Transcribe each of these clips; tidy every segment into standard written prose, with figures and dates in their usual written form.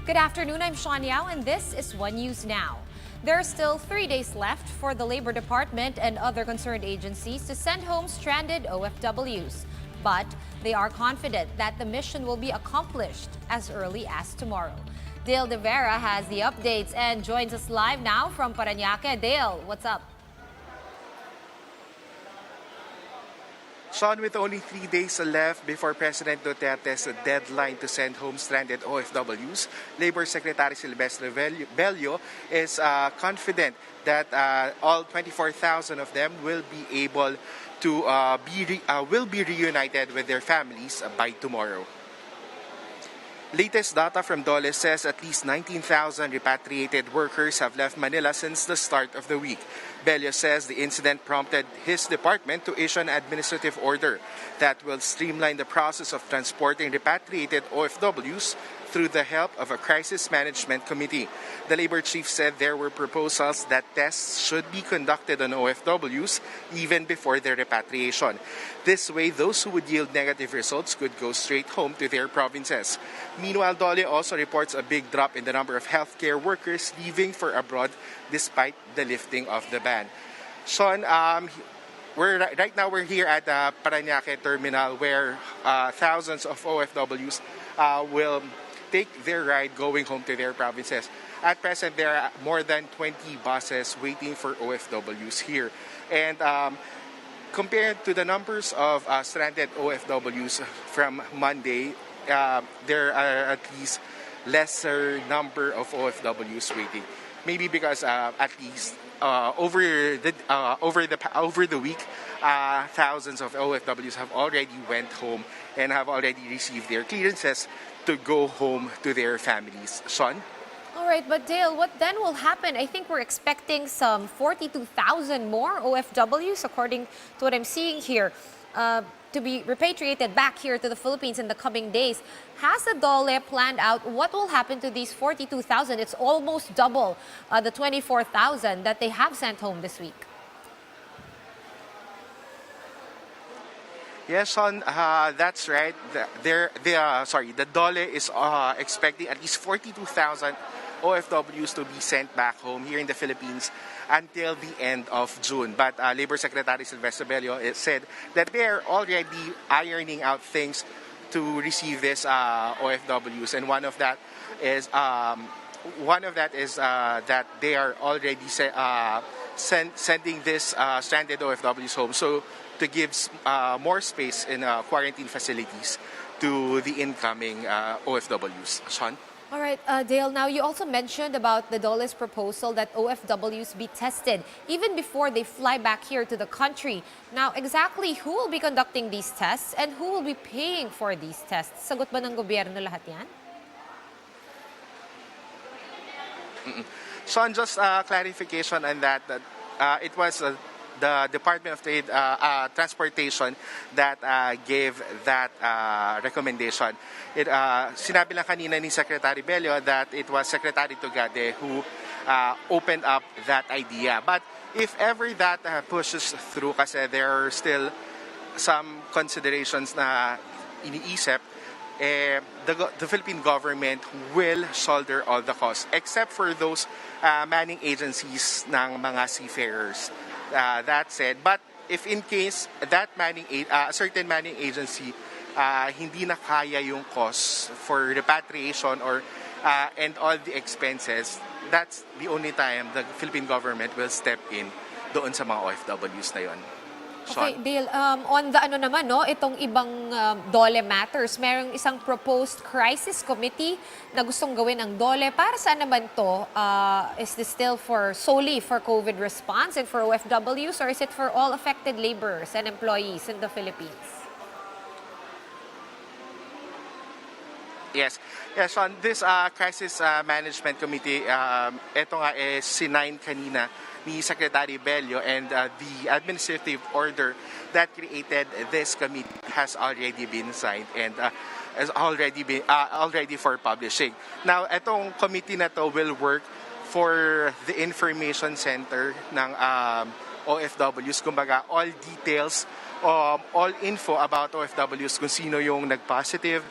Good afternoon, I'm Sean Yao, and this is One News Now. There are still 3 days left for the Labor Department and other concerned agencies to send home stranded OFWs. But they are confident that the mission will be accomplished as early as tomorrow. Dale De Vera has the updates and joins us live now from Parañaque. Dale, what's up? Sean, with only 3 days left before President Duterte's deadline to send home stranded OFWs, Labor Secretary Silvestre Bello is confident that all 24,000 of them will be able to be reunited with their families by tomorrow. Latest data from DOLE says at least 19,000 repatriated workers have left Manila since the start of the week. Bello says the incident prompted his department to issue an administrative order that will streamline the process of transporting repatriated OFWs through the help of a crisis management committee. The labor chief said there were proposals that tests should be conducted on OFWs even before their repatriation. This way, those who would yield negative results could go straight home to their provinces. Meanwhile, DOLE also reports a big drop in the number of healthcare workers leaving for abroad despite the lifting of the ban. Sean, right now we're here at the Parañaque terminal where thousands of OFWs will take their ride going home to their provinces. At present, there are more than 20 buses waiting for OFWs here. And compared to the numbers of stranded OFWs from Monday, there are at least lesser number of OFWs waiting. Maybe because at least over the week, thousands of OFWs have already went home and have already received their clearances to go home to their families. Sean? All right, but Dale, what then will happen? I think we're expecting some 42,000 more OFWs, according to what I'm seeing here, to be repatriated back here to the Philippines in the coming days. Has the DOLE planned out what will happen to these 42,000? It's almost double the 24,000 that they have sent home this week. Yes, Sean, that's right. The DOLE is expecting at least 42,000 OFWs to be sent back home here in the Philippines until the end of June. But Labor Secretary Silvestre Bello said that they are already ironing out things to receive this OFWs, and one of that is that they are already sending this stranded OFWs home. So to give more space in quarantine facilities to the incoming OFWs. Sean? All right, Dale, now you also mentioned about the DOLE's proposal that OFWs be tested even before they fly back here to the country. Now, exactly who will be conducting these tests and who will be paying for these tests? Sagot ba ng gobyerno lahat yan? Sean, just clarification on that. It was the Department of Trade Transportation that gave that recommendation. Sinabi lang kanina ni Secretary Bello that it was Secretary Tugade who opened up that idea. But if ever that pushes through, kasi there are still some considerations na iniisip, the Philippine government will shoulder all the costs except for those manning agencies ng mga seafarers. That said, but if in case that certain manning agency hindi na kaya yung cost for repatriation or and all the expenses, that's the only time the Philippine government will step in doon sa mga OFWs na yon. Okay, Dale, on the itong ibang DOLE matters, merong isang proposed crisis committee na gustong gawin ng DOLE. Para saan naman to? Is this still solely for COVID response and for OFWs, or is it for all affected laborers and employees in the Philippines? Yes, on this crisis management committee, ito nga sinign kanina ni Secretary Bello, and the administrative order that created this committee has already been signed and has already for publishing. Now, itong committee na to will work for the information center ng OFWs. Kumbaga, all details all info about OFWs, kung sino yung nag-positive,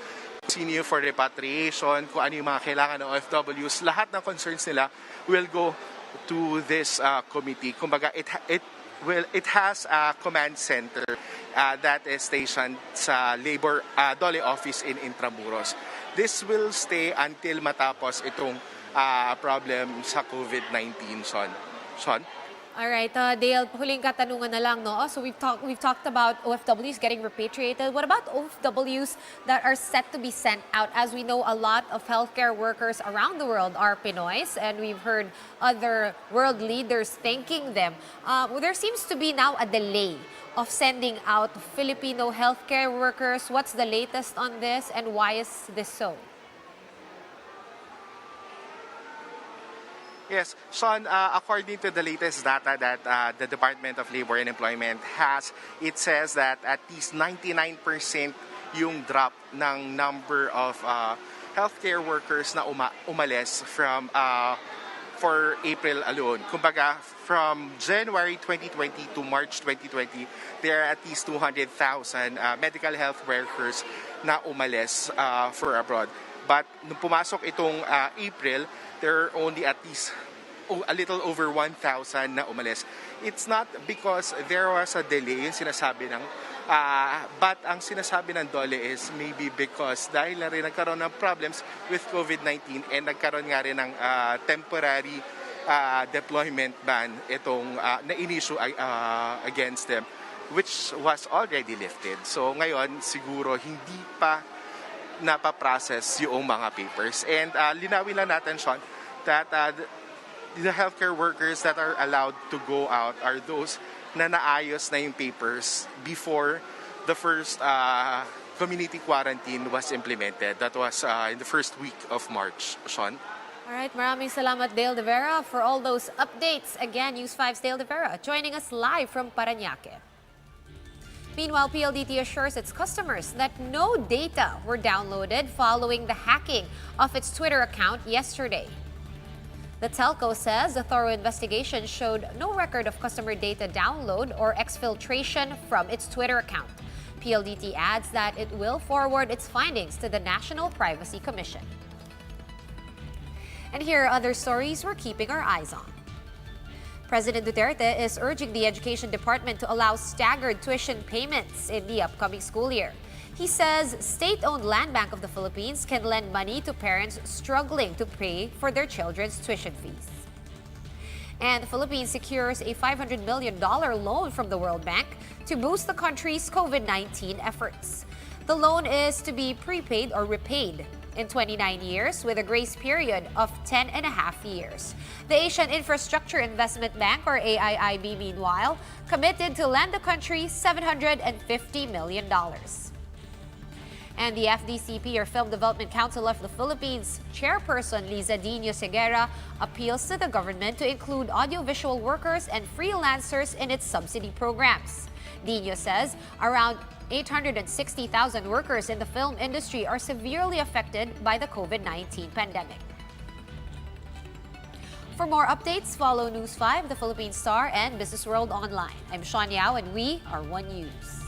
sino yung for repatriation, kung ano yung mga kailangan ng OFWs, lahat ng concerns nila will go to this committee. Kumbaga, it has a command center that is stationed sa labor DOLE office in Intramuros. This will stay until matapos itong problem sa COVID-19, Sean? All right, Dale, huling katanungan na lang, no? So we've talked about OFWs getting repatriated. What about OFWs that are set to be sent out? As we know, a lot of healthcare workers around the world are Pinoys, and we've heard other world leaders thanking them. There seems to be now a delay of sending out Filipino healthcare workers. What's the latest on this, and why is this so? Yes, Sean, according to the latest data that the Department of Labor and Employment has, it says that at least 99% yung drop ng number of healthcare workers na umalis from for April alone. Kumbaga, from January 2020 to March 2020, there are at least 200,000 medical health workers na umalis for abroad. But nung pumasok itong April, there are only at least a little over 1,000 na umalis. It's not because there was a delay, yung sinasabi ng but ang sinasabi ng DOLE is maybe because dahil na rin nagkaroon ng problems with COVID-19 and nagkaroon nga rin ng temporary deployment ban itong na-issue against them, which was already lifted. So ngayon siguro hindi pa napaprocess yung mga papers. And linawin lang natin, Sean, that the healthcare workers that are allowed to go out are those na naayos na yung papers before the first community quarantine was implemented. That was in the first week of March, Sean. All right, maraming salamat, Dale De Vera, for all those updates. Again, News 5's Dale De Vera joining us live from Parañaque. Meanwhile, PLDT assures its customers that no data were downloaded following the hacking of its Twitter account yesterday. The telco says a thorough investigation showed no record of customer data download or exfiltration from its Twitter account. PLDT adds that it will forward its findings to the National Privacy Commission. And here are other stories we're keeping our eyes on. President Duterte is urging the Education Department to allow staggered tuition payments in the upcoming school year. He says state-owned Land Bank of the Philippines can lend money to parents struggling to pay for their children's tuition fees. And the Philippines secures a $500 million loan from the World Bank to boost the country's COVID-19 efforts. The loan is to be prepaid or repaid in 29 years with a grace period of 10.5 years. The Asian Infrastructure Investment Bank, or AIIB, meanwhile, committed to lend the country $750 million. And the FDCP, or Film Development Council of the Philippines, chairperson Liza Dino Segura appeals to the government to include audiovisual workers and freelancers in its subsidy programs. Dino says around 860,000 workers in the film industry are severely affected by the COVID-19 pandemic. For more updates, follow News 5, The Philippine Star, and Business World Online. I'm Sean Yao, and we are One News.